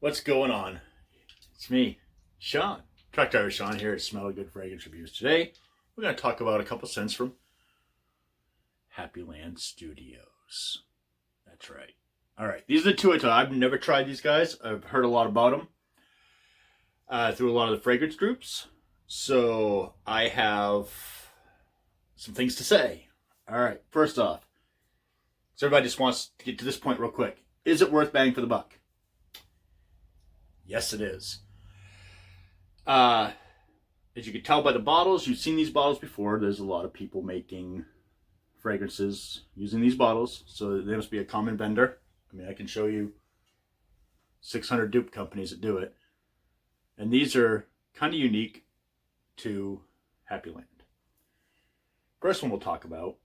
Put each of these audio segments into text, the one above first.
What's going on? It's me, Sean. Truck driver Sean here at Smell a Good Fragrance Reviews. Today, we're going to talk about a couple scents from Happyland Studios. That's right. All right, these are the two I've never tried these guys. I've heard a lot about them through a lot of the fragrance groups. So I have some things to say. All right, first off, so everybody just wants to get to this point real quick. Is it worth bang for the buck? Yes, it is. As you can tell by the bottles, you've seen these bottles before. There's a lot of people making fragrances using these bottles, so there must be a common vendor. I mean, I can show you 600 dupe companies that do it. And these are kind of unique to Happyland. First one we'll talk about.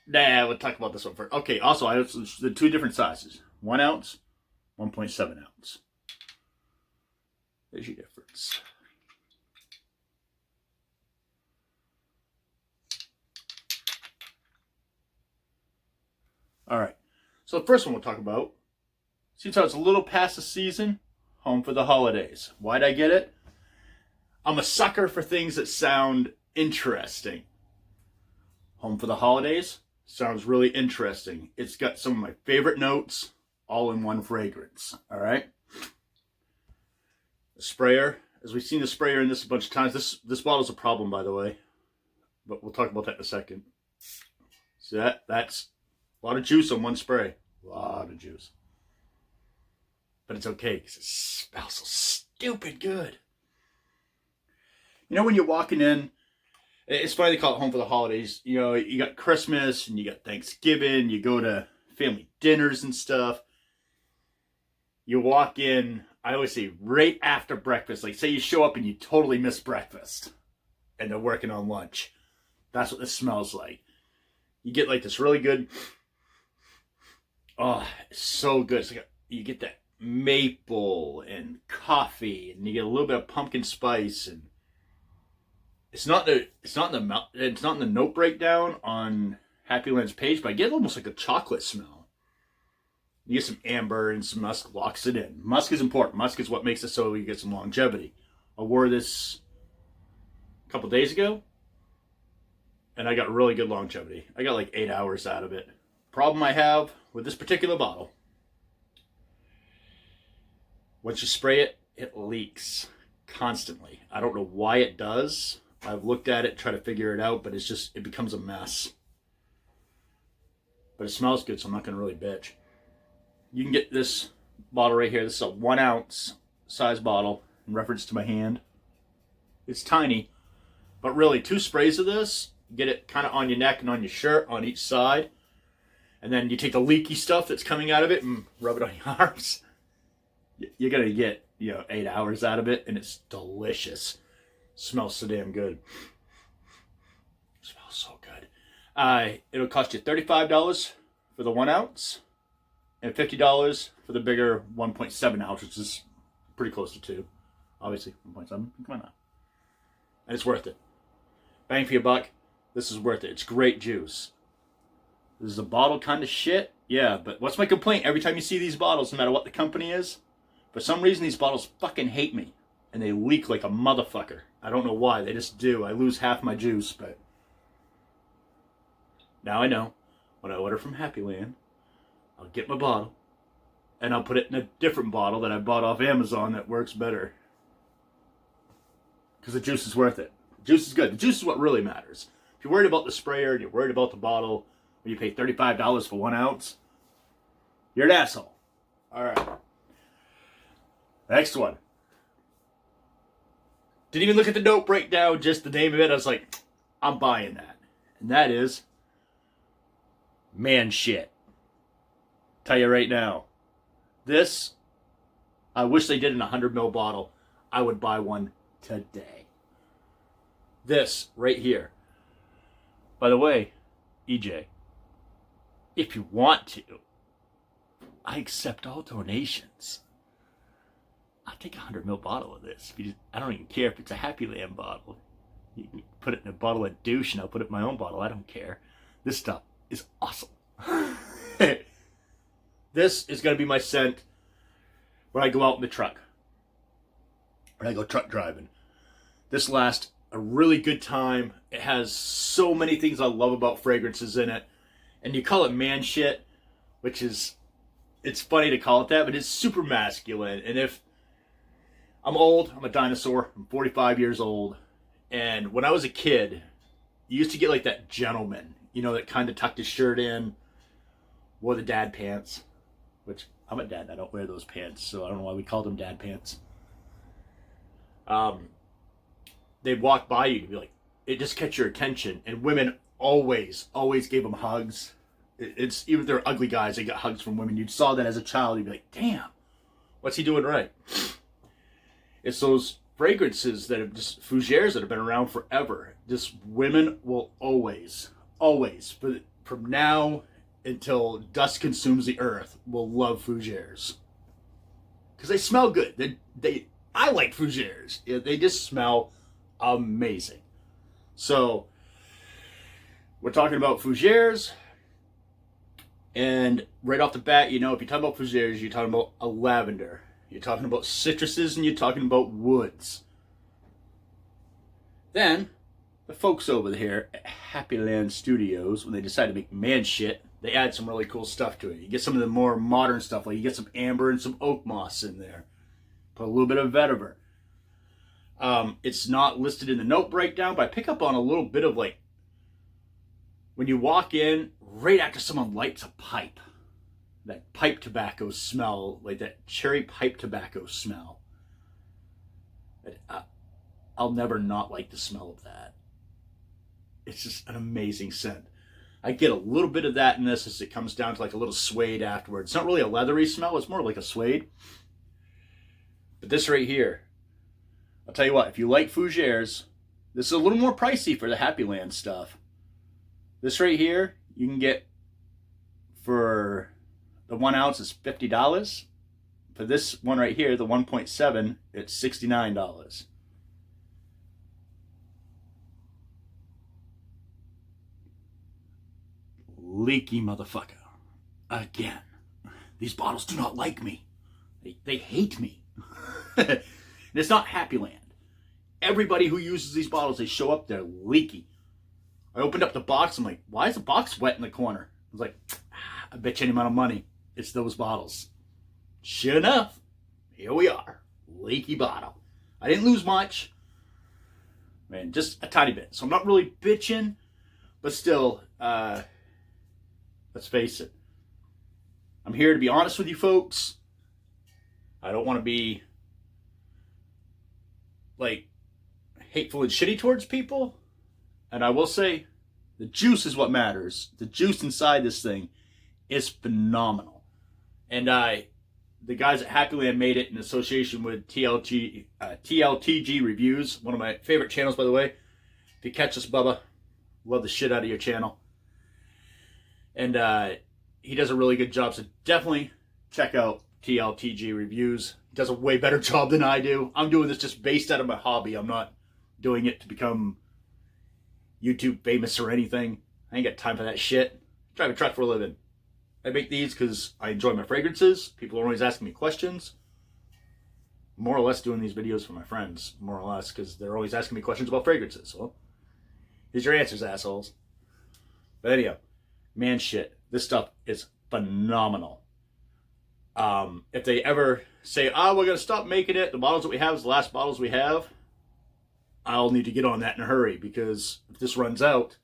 We'll talk about this one first. Okay, also, I have the two different sizes. 1 ounce, 1.7 ounce. There's your difference. All right. So the first one we'll talk about, since it's a little past the season, Home for the Holidays. Why'd I get it? I'm a sucker for things that sound interesting. Home for the Holidays sounds really interesting. It's got some of my favorite notes all in one fragrance. All right. The sprayer, as we've seen the sprayer in this a bunch of times. This bottle's a problem, by the way, but we'll talk about that in a second. See that's a lot of juice on one spray. A lot of juice. But it's okay because it smells so stupid good. You know, when you're walking in, it's funny they call it Home for the Holidays. You know, you got Christmas and you got Thanksgiving. You go to family dinners and stuff. You walk in, I always say, right after breakfast. Like, say you show up and you totally miss breakfast and they're working on lunch. That's what this smells like. You get like this really good, oh, it's so good. It's like you get that maple and coffee, and you get a little bit of pumpkin spice, and it's not in the note breakdown on Happyland's page, but I get almost like a chocolate smell. You get some amber and some musk, locks it in. Musk is important. Musk is what makes it so you get some longevity. I wore this a couple days ago, and I got really good longevity. I got like 8 hours out of it. Problem I have with this particular bottle, once you spray it, it leaks constantly. I don't know why it does. I've looked at it, tried to figure it out, but it becomes a mess. But it smells good, so I'm not going to really bitch. You can get this bottle right here. This is a 1 ounce size bottle in reference to my hand. It's tiny, but really 2 sprays of this, get it kind of on your neck and on your shirt on each side. And then you take the leaky stuff that's coming out of it and rub it on your arms. You're going to get, 8 hours out of it, and it's delicious. Smells so damn good. Smells so good. It'll cost you $35 for the 1 ounce and $50 for the bigger 1.7 ounce, which is pretty close to 2. Obviously, 1.7. Come on now. And it's worth it. Bang for your buck. This is worth it. It's great juice. This is a bottle kind of shit. Yeah, but what's my complaint? Every time you see these bottles, no matter what the company is, for some reason these bottles fucking hate me. And they leak like a motherfucker. I don't know why. They just do. I lose half my juice, but now I know. When I order from Happyland, I'll get my bottle, and I'll put it in a different bottle that I bought off Amazon that works better. Because the juice is worth it. The juice is good. The juice is what really matters. If you're worried about the sprayer and you're worried about the bottle, when you pay $35 for 1 ounce, you're an asshole. All right. Next one. Didn't even look at the note breakdown, just the name of it. I was like, I'm buying that. And that is man shit. Tell you right now. This, I wish they did in a 100ml bottle. I would buy one today. This right here. By the way, EJ, if you want to, I accept all donations. I'll take a 100ml bottle of this. I don't even care if it's a Happyland bottle. You can put it in a bottle of douche and I'll put it in my own bottle. I don't care. This stuff is awesome. This is going to be my scent when I go out in the truck, when I go truck driving. This lasts a really good time. It has so many things I love about fragrances in it. And you call it man shit, which is, it's funny to call it that, but it's super masculine. And if I'm old, I'm a dinosaur, I'm 45 years old. And when I was a kid, you used to get like that gentleman, you know, that kind of tucked his shirt in, wore the dad pants, which I'm a dad, I don't wear those pants, so I don't know why we called them dad pants. They'd walk by you to be like, it just catch your attention. And women always gave them hugs. It's even if they're ugly guys, they get hugs from women. You saw that as a child, you'd be like, damn, what's he doing right? It's those fragrances that have just, fougères that have been around forever. Just women will always, from now until dust consumes the earth, will love fougères. Because they smell good. I like fougères. They just smell amazing. So, we're talking about fougères. And right off the bat, you know, if you're talking about fougères, you're talking about a lavender. You're talking about citruses, and you're talking about woods. Then, the folks over here at Happyland Studios, when they decide to make man shit, they add some really cool stuff to it. You get some of the more modern stuff, like you get some amber and some oak moss in there. Put a little bit of vetiver. It's not listed in the note breakdown, but I pick up on a little bit of like, when you walk in, right after someone lights a pipe, that pipe tobacco smell, like that cherry pipe tobacco smell. I'll never not like the smell of that. It's just an amazing scent. I get a little bit of that in this as it comes down to like a little suede afterwards. It's not really a leathery smell, it's more like a suede. But this right here, I'll tell you what, if you like fougères, this is a little more pricey for the Happyland stuff. This right here, you can get for the 1 ounce is $50. For this one right here, the 1.7, it's $69. Leaky motherfucker. Again. These bottles do not like me. They hate me. And it's not Happyland. Everybody who uses these bottles, they show up, they're leaky. I opened up the box, I'm like, why is the box wet in the corner? I was like, I bet you any amount of money, it's those bottles. Sure enough, here we are. Leaky bottle. I didn't lose much. Man, just a tiny bit. So I'm not really bitching, but still, let's face it. I'm here to be honest with you folks. I don't want to be like hateful and shitty towards people. And I will say, the juice is what matters. The juice inside this thing is phenomenal. And the guys at Happyland made it in association with TLTG Reviews, one of my favorite channels, by the way. If you catch us, Bubba, love the shit out of your channel. And he does a really good job, so definitely check out TLTG Reviews. He does a way better job than I do. I'm doing this just based out of my hobby. I'm not doing it to become YouTube famous or anything. I ain't got time for that shit. I drive a truck for a living. I make these because I enjoy my fragrances. People are always asking me questions. More or less doing these videos for my friends. More or less because they're always asking me questions about fragrances. Well, here's your answers, assholes. But anyhow, man shit. This stuff is phenomenal. If they ever say, we're going to stop making it, the bottles that we have is the last bottles we have, I'll need to get on that in a hurry, because if this runs out,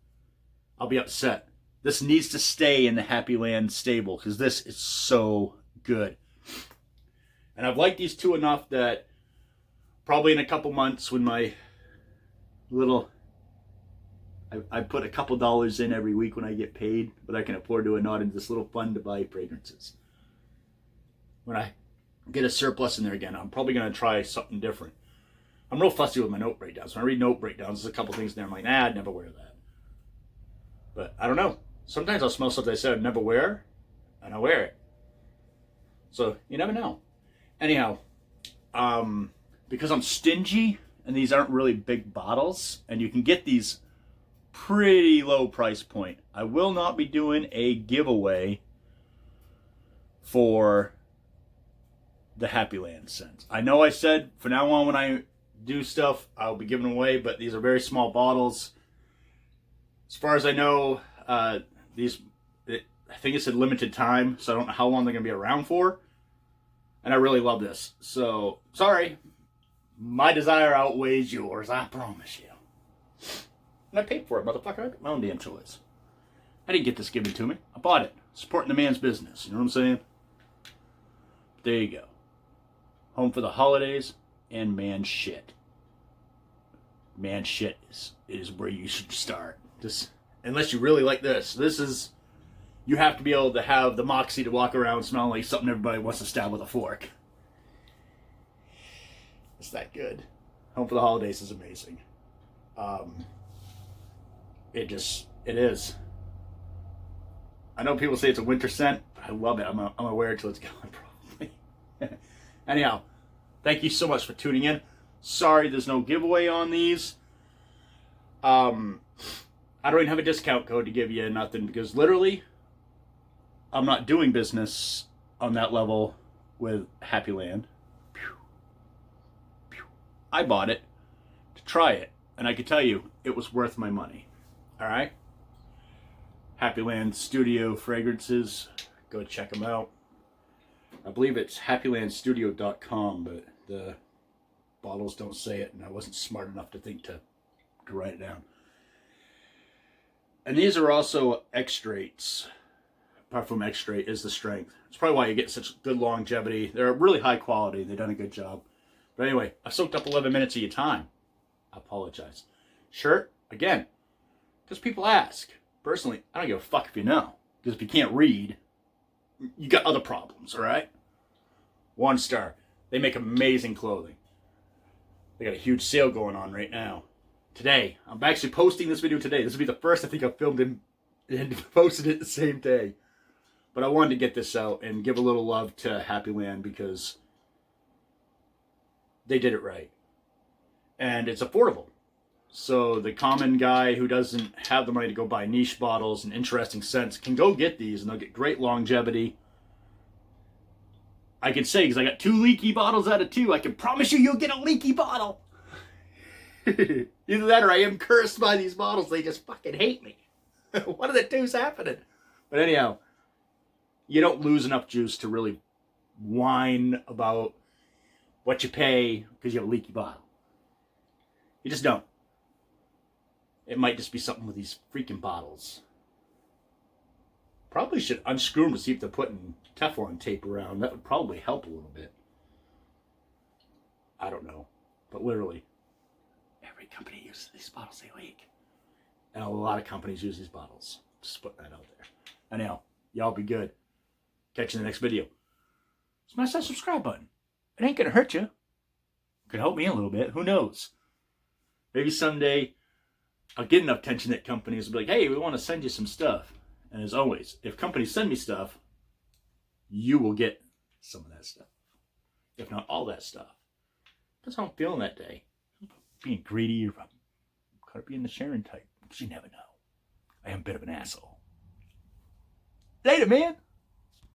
I'll be upset. This needs to stay in the Happyland stable, because this is so good. And I've liked these two enough that probably in a couple months when my little... I put a couple dollars in every week when I get paid, but I can afford to or not into this little fund to buy fragrances. When I get a surplus in there again, I'm probably going to try something different. I'm real fussy with my note breakdowns. When I read note breakdowns, there's a couple things in there I'm like, I'd never wear that. But I don't know. Sometimes I'll smell something I said I'd never wear, and I wear it. So you never know. Anyhow, because I'm stingy, and these aren't really big bottles, and you can get these pretty low price point, I will not be doing a giveaway for the Happyland scents. I know I said from now on when I do stuff, I'll be giving away, but these are very small bottles. As far as I know, I think it said limited time, so I don't know how long they're going to be around for. And I really love this. So, sorry. My desire outweighs yours, I promise you. And I paid for it, motherfucker. I got my own damn choice. I didn't get this given to me. I bought it. Supporting the man's business. You know what I'm saying? There you go. Home for the holidays and man shit. Man shit is where you should start. Just unless you really like this. This is, you have to be able to have the moxie to walk around smelling like something everybody wants to stab with a fork. It's that good. Home for the holidays is amazing. It is. I know people say it's a winter scent. I love it. I'm gonna wear it till it's gone, probably. Anyhow, thank you so much for tuning in. Sorry there's no giveaway on these. I don't even have a discount code to give you, nothing, because literally I'm not doing business on that level with Happyland. I bought it to try it, and I can tell you it was worth my money. All right? Happyland Studio fragrances. Go check them out. I believe it's happylandstudio.com, but the bottles don't say it, and I wasn't smart enough to think to write it down. And these are also extracts. Parfum extrait is the strength. It's probably why you get such good longevity. They're really high quality. They've done a good job. But anyway, I soaked up 11 minutes of your time. I apologize. Shirt, again, because people ask. Personally, I don't give a fuck if you know. Because if you can't read, you got other problems, all right? 1 star. They make amazing clothing. They got a huge sale going on right now. Today, I'm actually posting this video today. This will be the first I think I've filmed and posted it the same day. But I wanted to get this out and give a little love to Happyland because they did it right. And it's affordable. So the common guy who doesn't have the money to go buy niche bottles and interesting scents can go get these and they'll get great longevity. I can say, because I got 2 leaky bottles out of 2, I can promise you you'll get a leaky bottle. Either that or I am cursed by these bottles. They just fucking hate me. One of the two's happening. But anyhow, you don't lose enough juice to really whine about what you pay because you have a leaky bottle. You just don't. It might just be something with these freaking bottles. Probably should unscrew them to see if they're putting Teflon tape around. That would probably help a little bit. I don't know. But literally, every company uses these bottles, they leak. And a lot of companies use these bottles. Just putting that out there. Anyhow, y'all be good. Catch you in the next video. Smash that subscribe button. It ain't gonna hurt you. It could help me a little bit. Who knows? Maybe someday I'll get enough attention that companies will be like, hey, we want to send you some stuff. And as always, if companies send me stuff, you will get some of that stuff. If not all that stuff. That's how I'm feeling that day. Being greedy or could it be in the sharing type? Because you never know. I am a bit of an asshole. Later, man.